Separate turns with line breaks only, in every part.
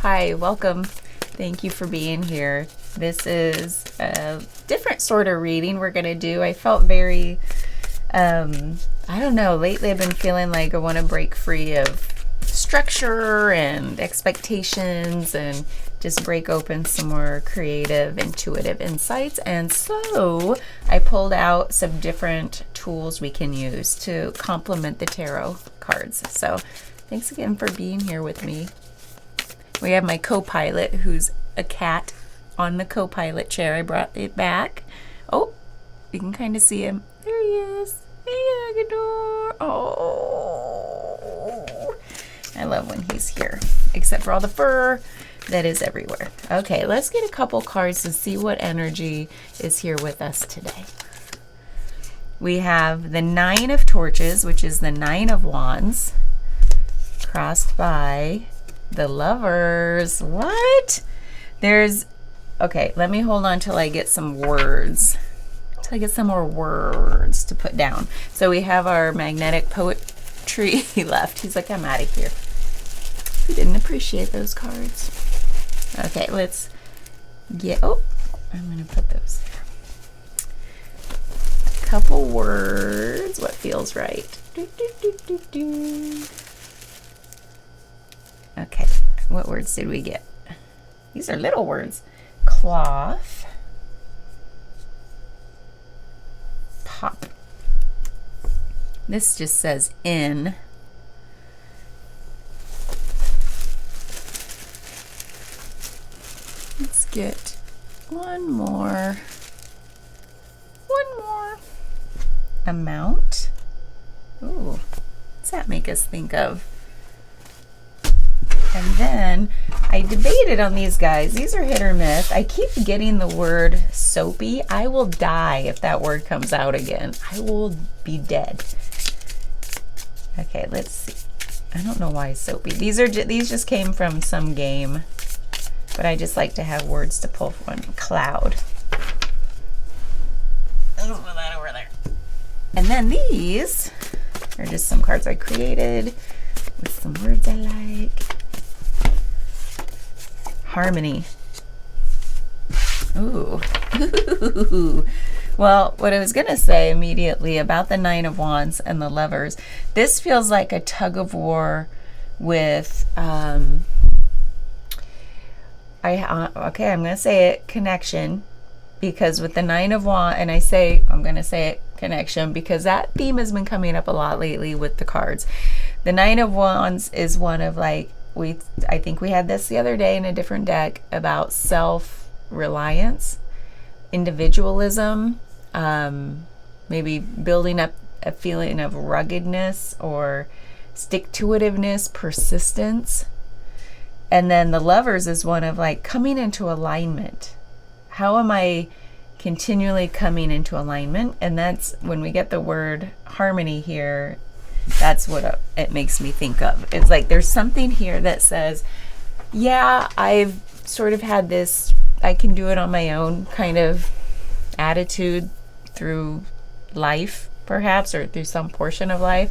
Hi, welcome. Thank you for being here. This is a different sort of reading we're going to do. I felt very, I don't know, lately I've been feeling like I want to break free of structure and expectations and just break open some more creative, intuitive insights. And so I pulled out some different tools we can use to complement the tarot cards. So thanks again for being here with me. We have my co-pilot, who's a cat on the co-pilot chair. I brought it back. Oh, you can kind of see him. There he is. Hey, Agador. Oh, I love when he's here, except for all the fur that is everywhere. Okay, let's get a couple cards to see what energy is here with us today. We have the Nine of Torches, which is the Nine of Wands, crossed by the Lovers. What? Okay, let me hold on till I get some words. Till I get some more words to put down. So we have our magnetic poetry. He left. He's like, I'm out of here. He didn't appreciate those cards. Okay, let's get, I'm going to put those there. A couple words. What feels right? Okay, what words did we get? These are little words. Cloth. Pop. This just says in. Let's get one more. Amount. Ooh, what's that make us think of? And then I debated on these guys. These are hit or miss. I keep getting the word soapy. I will die if that word comes out again. I will be dead. Okay, let's see. I don't know why soapy. These just came from some game, but I just like to have words to pull from. Cloud. Let's put that over there. And then these are just some cards I created with some words I like. Harmony. Ooh. Well, what I was going to say immediately about the Nine of Wands and the Lovers, this feels like a tug of war with, I'm going to say it, connection, because with the Nine of Wands, and I'm going to say it, connection, because that theme has been coming up a lot lately with the cards. The Nine of Wands is one of I think we had this the other day in a different deck about self-reliance, individualism, maybe building up a feeling of ruggedness or stick-to-itiveness, persistence. And then the Lovers is one of coming into alignment. How am I continually coming into alignment? And that's when we get the word harmony here. That's what it makes me think of. It's like there's something here that says, yeah, I've sort of had this, I can do it on my own kind of attitude through life, perhaps, or through some portion of life.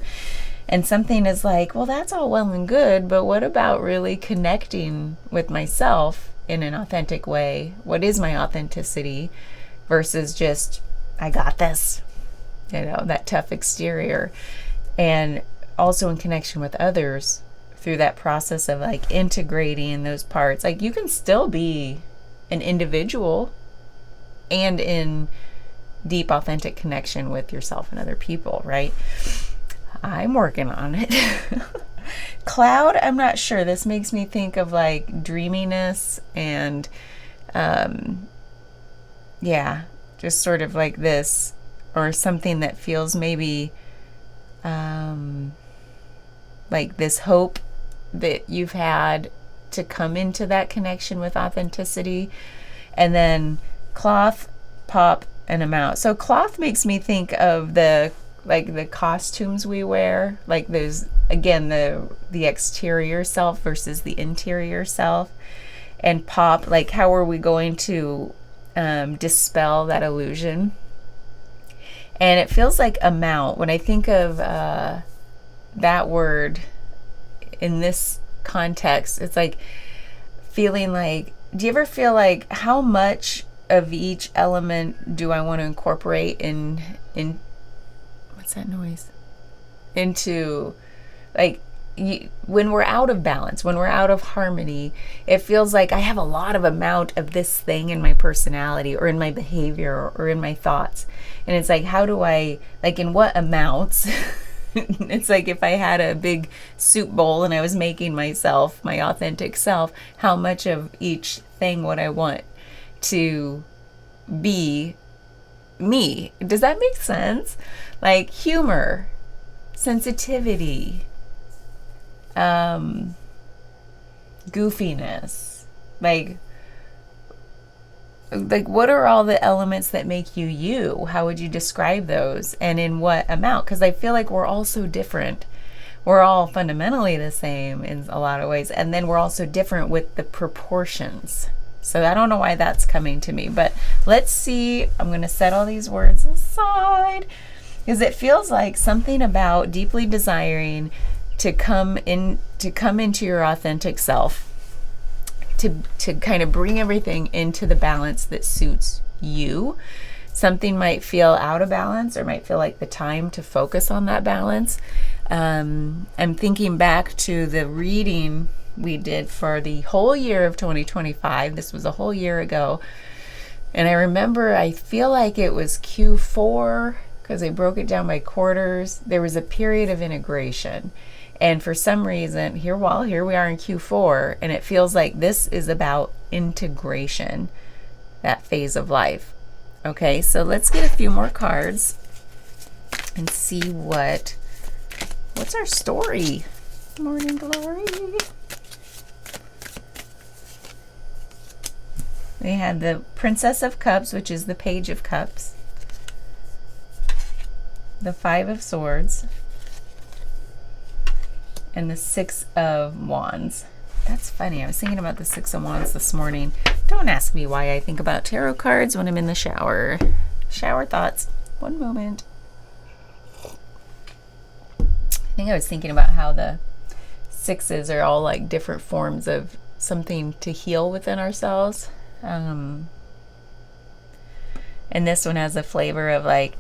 And something is like, well, that's all well and good, but what about really connecting with myself in an authentic way? What is my authenticity versus just, I got this, that tough exterior. And also in connection with others through that process of integrating those parts. You can still be an individual and in deep, authentic connection with yourself and other people, right? I'm working on it. Cloud, I'm not sure. This makes me think of dreaminess and, just sort of like this, or something that feels maybe like this hope that you've had to come into that connection with authenticity. And then cloth, pop, and amount. So cloth makes me think of the costumes we wear, those, again, the exterior self versus the interior self. And pop, how are we going to dispel that illusion? And it feels like amount. When I think of that word in this context, it's feeling like, do you ever feel like, how much of each element do I want to incorporate in what's that noise? Into, like, when we're out of balance, when we're out of harmony, it feels like I have a lot of amount of this thing in my personality or in my behavior or in my thoughts. And it's like, how do I, like, in what amounts? It's like if I had a big soup bowl and I was making myself, my authentic self, how much of each thing would I want to be me? Does that make sense? Like humor, sensitivity, goofiness, like what are all the elements that make you you? How would you describe those, and in what amount? Because I feel like we're all so different. We're all fundamentally the same in a lot of ways, and then we're also different with the proportions. So I don't know why that's coming to me, but let's see. I'm going to set all these words aside because it feels like something about deeply desiring to come into your authentic self, to kind of bring everything into the balance that suits you. Something might feel out of balance or might feel like the time to focus on that balance. I'm thinking back to the reading we did for the whole year of 2025. This was a whole year ago. And I remember, I feel like it was Q4 because they broke it down by quarters. There was a period of integration. And for some reason, here we are in Q4, and it feels like this is about integration, that phase of life. Okay, so let's get a few more cards and see what's our story. Morning glory. We had the Princess of Cups, which is the Page of Cups, the Five of Swords, and the Six of Wands. That's funny. I was thinking about the Six of Wands this morning. Don't ask me why I think about tarot cards when I'm in the shower. Shower thoughts. One moment. I think I was thinking about how the sixes are all like different forms of something to heal within ourselves. And this one has a flavor of like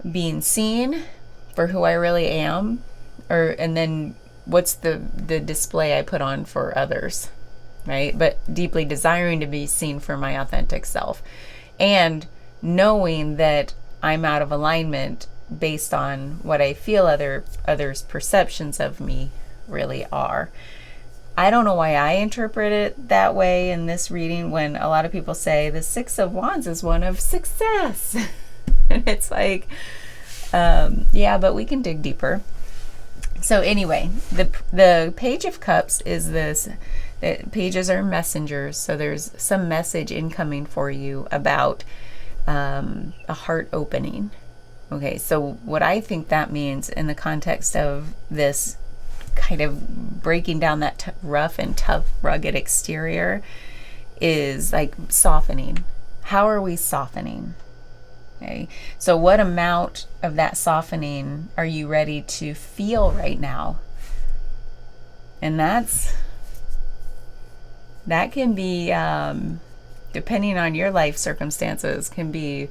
being seen for who I really am, and then what's the display I put on for others, right? But deeply desiring to be seen for my authentic self, and knowing that I'm out of alignment based on what I feel others' perceptions of me really are. I don't know why I interpret it that way in this reading, when a lot of people say the Six of Wands is one of success. And it's like, yeah, but we can dig deeper. So anyway, the Page of Cups is this. The pages are messengers, so there's some message incoming for you about a heart opening. Okay, so what I think that means in the context of this kind of breaking down that rough and tough, rugged exterior is like softening. How are we softening? Okay, so what amount of that softening are you ready to feel right now? And that can be, depending on your life circumstances, can be,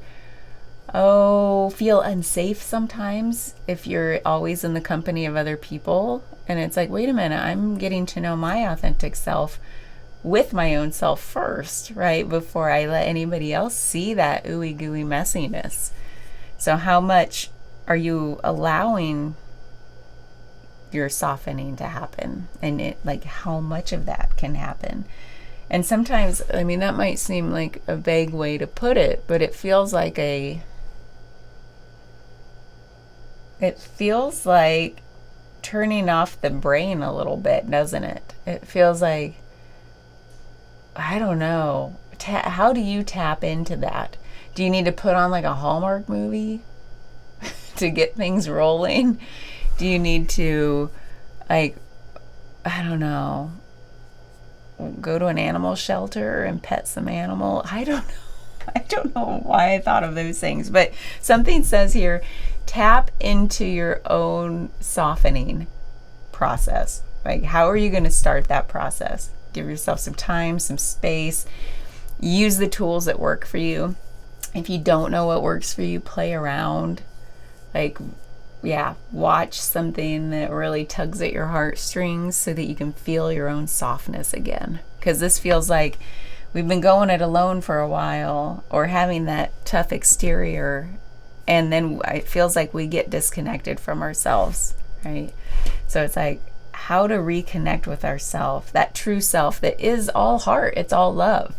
feel unsafe sometimes if you're always in the company of other people. And it's like, wait a minute, I'm getting to know my authentic self with my own self first, right? Before I let anybody else see that ooey gooey messiness. So how much are you allowing your softening to happen? And how much of that can happen? And sometimes, I mean, that might seem like a vague way to put it, but it feels like turning off the brain a little bit, doesn't it? It feels like, I don't know. How do you tap into that? Do you need to put on like a Hallmark movie to get things rolling? Do you need to, I don't know, go to an animal shelter and pet some animal? I don't know. I don't know why I thought of those things, but something says here, tap into your own softening process. Like, how are you going to start that process? Give yourself some time, some space. Use the tools that work for you. If you don't know what works for you, play around. Like, yeah, watch something that really tugs at your heartstrings so that you can feel your own softness again. Because this feels like we've been going it alone for a while, or having that tough exterior, and then it feels like we get disconnected from ourselves, right? So it's like, how to reconnect with ourself, that true self that is all heart, it's all love.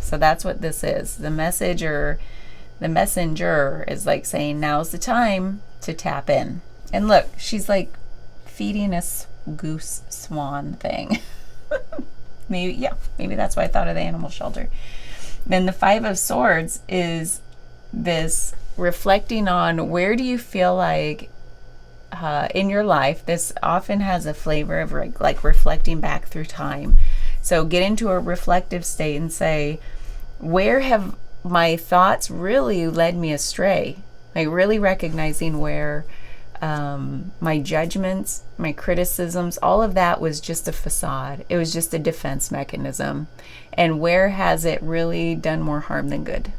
So that's what this is. The messenger is like saying, now's the time to tap in. And look, she's like feeding a goose swan thing. Maybe that's why I thought of the animal shelter. Then the Five of Swords is this reflecting on, where do you feel like in your life, this often has a flavor of like reflecting back through time. So get into a reflective state and say, where have my thoughts really led me astray? Like really recognizing where my judgments, my criticisms, all of that was just a facade. It was just a defense mechanism. And where has it really done more harm than good?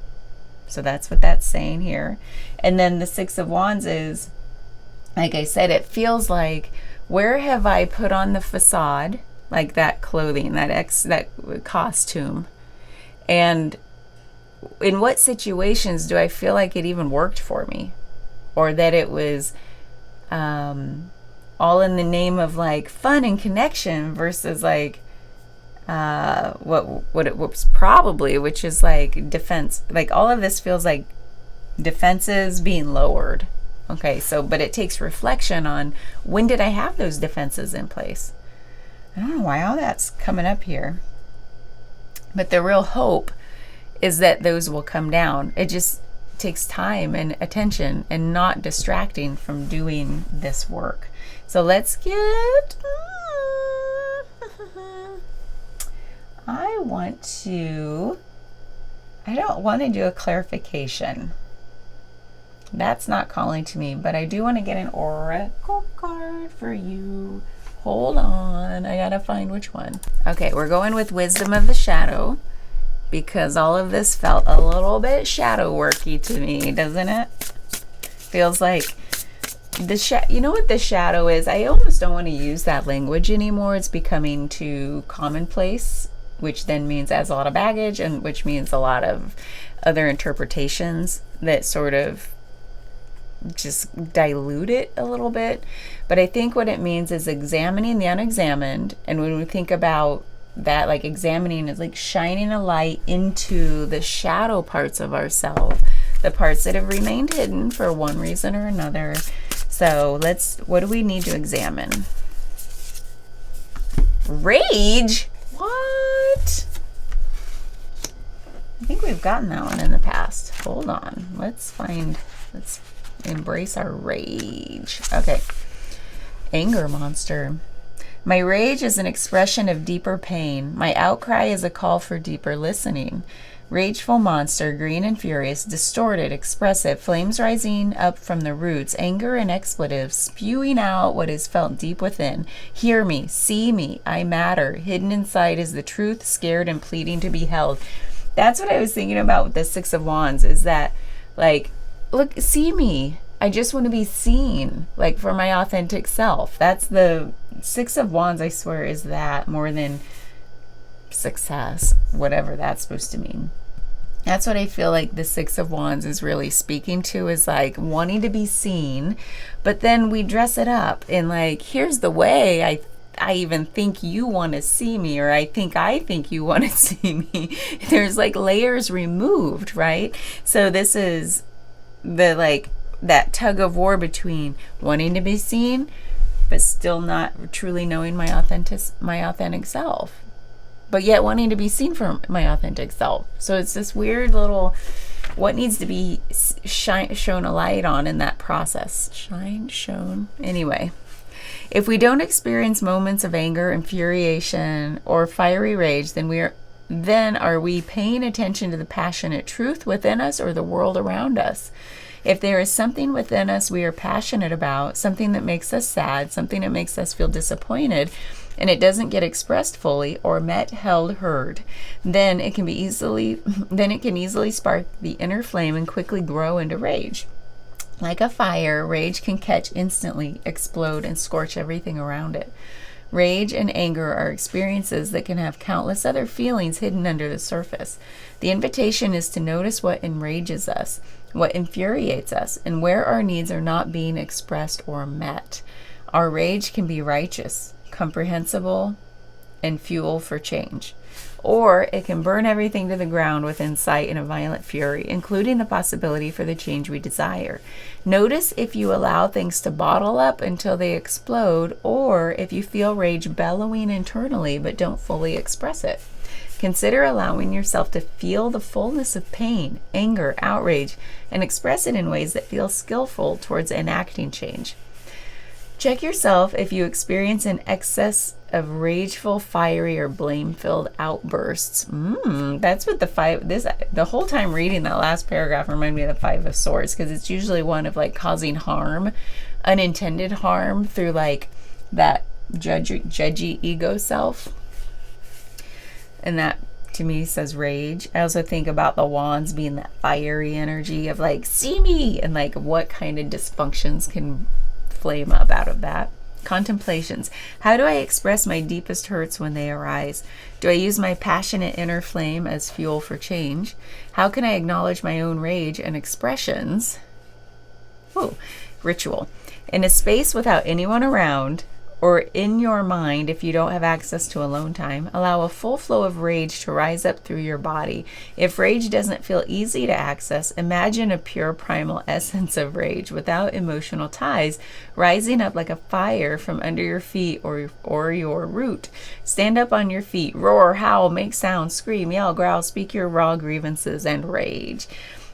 So that's what that's saying here. And then the Six of Wands is, like I said, it feels like, where have I put on the facade, like that clothing, that costume, and in what situations do I feel like it even worked for me, or that it was all in the name of like fun and connection versus like what it was probably, which is like defense. Like all of this feels like defenses being lowered. Okay, so, but it takes reflection on, when did I have those defenses in place? I don't know why all that's coming up here. But the real hope is that those will come down. It just takes time and attention and not distracting from doing this work. So let's get... I don't want to do a clarification. That's not calling to me, but I do want to get an oracle card for you. Hold on, I gotta find which one. Okay, we're going with Wisdom of the Shadow, because all of this felt a little bit shadow worky to me, doesn't it? Feels like you know what the shadow is? I almost don't want to use that language anymore. It's becoming too commonplace, which then means adds a lot of baggage, and which means a lot of other interpretations that sort of just dilute it a little bit. But I think what it means is examining the unexamined. And when we think about that, like examining is like shining a light into the shadow parts of ourselves, the parts that have remained hidden for one reason or another. So what do we need to examine? Rage? What? I think we've gotten that one in the past. Hold on. Let's embrace our rage. Okay. Anger monster. My rage is an expression of deeper pain. My outcry is a call for deeper listening. Rageful monster, green and furious, distorted, expressive, flames rising up from the roots, anger and expletives, spewing out what is felt deep within. Hear me, see me, I matter. Hidden inside is the truth, scared and pleading to be held. That's what I was thinking about with the Six of Wands, is that, like, look, see me. I just want to be seen, like, for my authentic self. That's the Six of Wands, I swear, is that more than success, whatever that's supposed to mean. That's what I feel like the Six of Wands is really speaking to, is like wanting to be seen, but then we dress it up in like, here's the way I even think you want to see me, or I think you want to see me. There's like layers removed, right? So this is the like that tug of war between wanting to be seen but still not truly knowing my authentic self, but yet wanting to be seen for my authentic self. So it's this weird little, what needs to be shown a light on in that process. Shown. Anyway, if we don't experience moments of anger, infuriation, or fiery rage, then are we paying attention to the passionate truth within us or the world around us? If there is something within us we are passionate about, something that makes us sad, something that makes us feel disappointed, and it doesn't get expressed fully or met, held, heard, then it can easily spark the inner flame and quickly grow into rage. Like a fire, rage can catch instantly, explode, and scorch everything around it. Rage and anger are experiences that can have countless other feelings hidden under the surface. The invitation is to notice what enrages us, what infuriates us, and where our needs are not being expressed or met. Our rage can be righteous, comprehensible, and fuel for change. Or it can burn everything to the ground with insight and a violent fury, including the possibility for the change we desire. Notice if you allow things to bottle up until they explode, or if you feel rage bellowing internally but don't fully express it. Consider allowing yourself to feel the fullness of pain, anger, outrage, and express it in ways that feel skillful towards enacting change. Check yourself if you experience an excess of rageful, fiery, or blame-filled outbursts. That's what the whole time reading that last paragraph reminded me of the Five of Swords, because it's usually one of like causing harm, unintended harm through like that judgy ego self. And that to me says rage. I also think about the wands being that fiery energy of like, see me, and like what kind of dysfunctions can flame up out of that. Contemplations. How do I express my deepest hurts when they arise? Do I use my passionate inner flame as fuel for change? How can I acknowledge my own rage and expressions? Ritual. In a space without anyone around, or in your mind if you don't have access to alone time, allow a full flow of rage to rise up through your body. If rage doesn't feel easy to access, imagine a pure primal essence of rage without emotional ties rising up like a fire from under your feet or your root. Stand up on your feet, roar, howl, make sound, scream, yell, growl, speak your raw grievances and rage.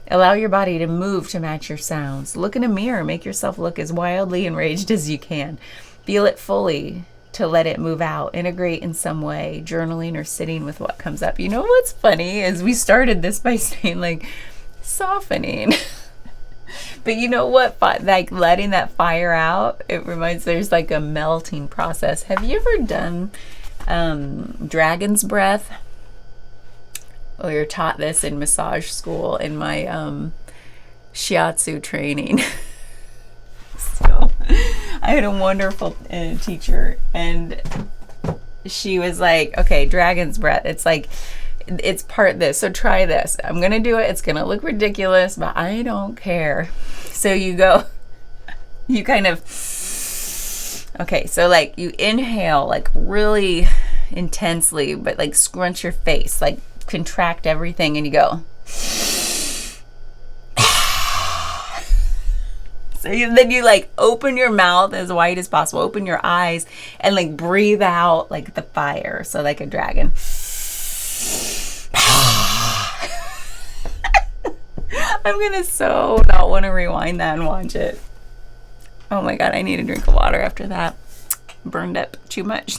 Allow your body to move to match your sounds. Look in a mirror, make yourself look as wildly enraged as you can. Feel it fully to let it move out. Integrate in some way, journaling or sitting with what comes up. You know what's funny is we started this by saying like softening. But you know what? Like letting that fire out, it reminds, there's like a melting process. Have you ever done dragon's breath? We were taught this in massage school in my shiatsu training. So I had a wonderful teacher, and she was like, okay, dragon's breath. It's like, it's part this. So try this. I'm going to do it. It's going to look ridiculous, but I don't care. So you go, you kind of, okay. So like you inhale like really intensely, but like scrunch your face, like contract everything, and you go. Then you like open your mouth as wide as possible, open your eyes, and like breathe out like the fire. So like a dragon. I'm gonna so not want to rewind that and watch it. Oh my God, I need a drink of water after that. Burned up too much.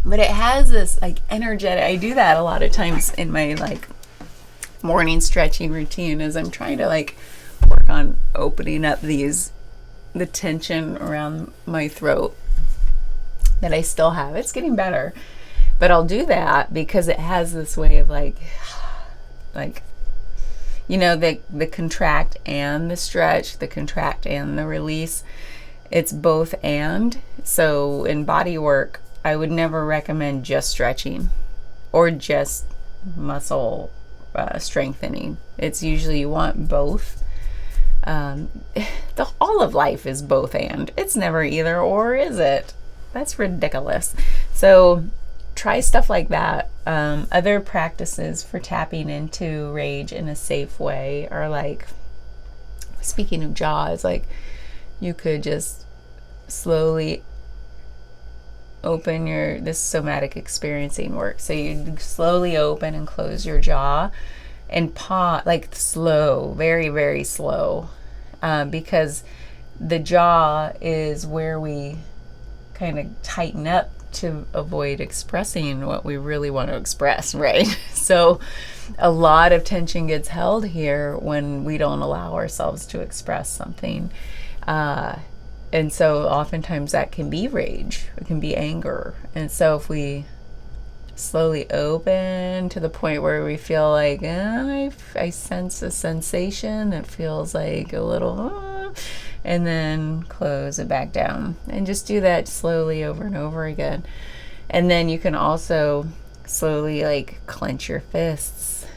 But it has this like energetic, I do that a lot of times in my like morning stretching routine as I'm trying to like work on opening up the tension around my throat that I still have. It's getting better, but I'll do that because it has this way of like, you know, the contract and the stretch, the contract and the release. It's both and. So in body work, I would never recommend just stretching or just muscle strengthening. It's usually you want both. All of life is both and. It's never either or, is it? That's ridiculous. So try stuff like that. Other practices for tapping into rage in a safe way are like, speaking of jaws, like you could just slowly open this somatic experiencing work. So you slowly open and close your jaw and paw, like slow, very, very slow, because the jaw is where we kind of tighten up to avoid expressing what we really want to express, right? So a lot of tension gets held here when we don't allow ourselves to express something. And so oftentimes that can be rage, it can be anger. And so if we slowly open to the point where we feel like, I sense a sensation that feels like a little, and then close it back down. And just do that slowly over and over again. And then you can also slowly like clench your fists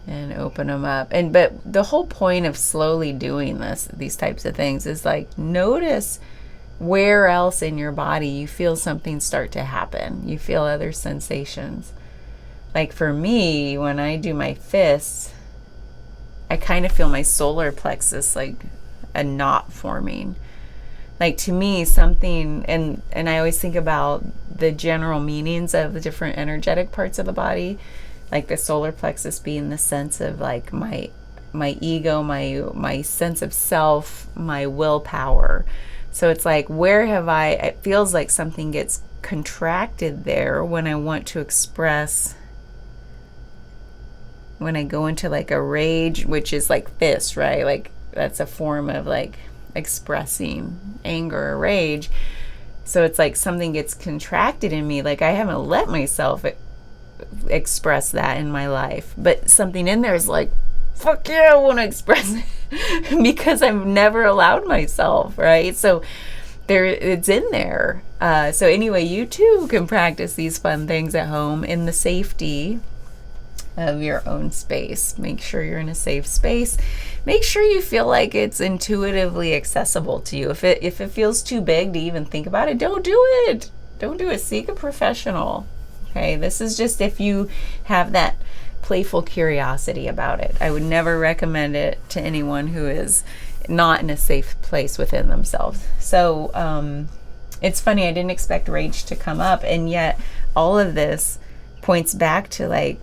and open them up. But the whole point of slowly doing these types of things is like, notice where else in your body you feel something start to happen. You feel other sensations. Like for me, when I do my fists, I kind of feel my solar plexus like a knot forming. Like to me, something, and I always think about the general meanings of the different energetic parts of the body, like the solar plexus being the sense of like my ego, my sense of self, my willpower. So it's like, it feels like something gets contracted there when I want to express, when I go into like a rage, which is like fist, right? Like that's a form of like expressing anger or rage. So it's like something gets contracted in me, like I haven't let myself express that in my life, but something in there is like, fuck yeah, I want to express it because I've never allowed myself, right? So it's in there. So anyway, you too can practice these fun things at home in the safety of your own space. Make sure you're in a safe space. Make sure you feel like it's intuitively accessible to you. If it feels too big to even think about it, don't do it. Don't do it. Seek a professional. Okay, this is just if you have that playful curiosity about it. I would never recommend it to anyone who is not in a safe place within themselves. So it's funny, I didn't expect rage to come up, and yet all of this points back to like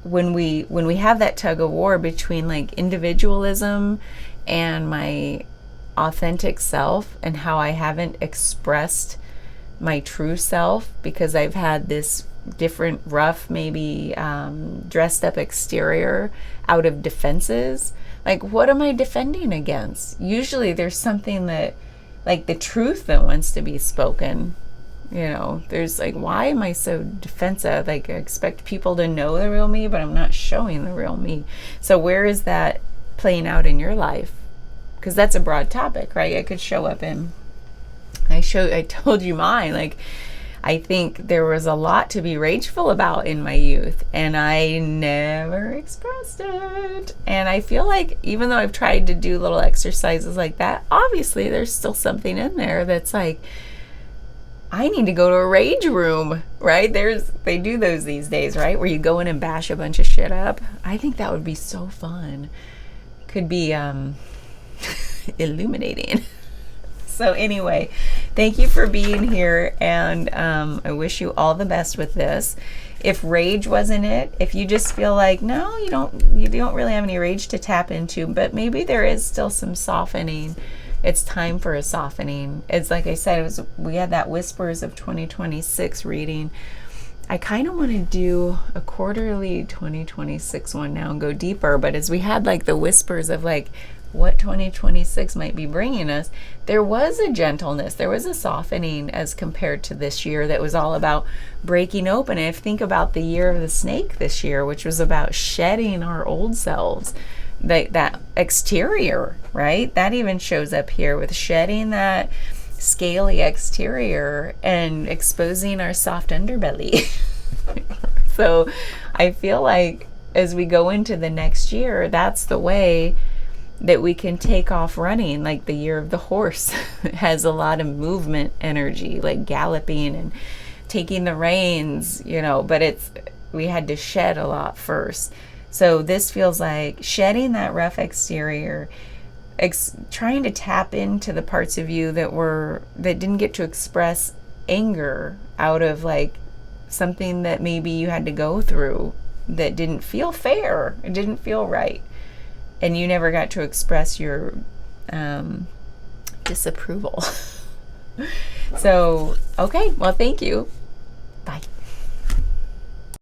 when we have that tug of war between like individualism and my authentic self, and how I haven't expressed my true self because I've had this different, rough, maybe dressed up exterior out of defenses. Like, what am I defending against? Usually there's something that, like the truth that wants to be spoken. You know, there's like, why am I so defensive? Like, I expect people to know the real me, but I'm not showing the real me. So where is that playing out in your life? Because that's a broad topic, right? I could show up in, I told you mine, like, I think there was a lot to be rageful about in my youth, and I never expressed it. And I feel like even though I've tried to do little exercises like that, obviously there's still something in there that's like, I need to go to a rage room, right? They do those these days, right? Where you go in and bash a bunch of shit up. I think that would be so fun. Could be illuminating. So anyway, thank you for being here, and I wish you all the best with this. If rage wasn't it, if you just feel like, no, you don't really have any rage to tap into, but maybe there is still some softening. It's time for a softening. It's like I said, we had that Whispers of 2026 reading. I kind of want to do a quarterly 2026 one now and go deeper, but as we had like the whispers of like what 2026 might be bringing us, there was a gentleness, there was a softening as compared to this year that was all about breaking open. And think about the year of the snake this year, which was about shedding our old selves, that exterior, right? That even shows up here with shedding that scaly exterior and exposing our soft underbelly. So I feel like as we go into the next year, that's the way that we can take off running. Like the year of the horse has a lot of movement energy, like galloping and taking the reins, but we had to shed a lot first. So this feels like shedding that rough exterior, trying to tap into the parts of you that didn't get to express anger out of like something that maybe you had to go through that didn't feel fair, it didn't feel right. And you never got to express your disapproval. So, okay. Well, thank you. Bye.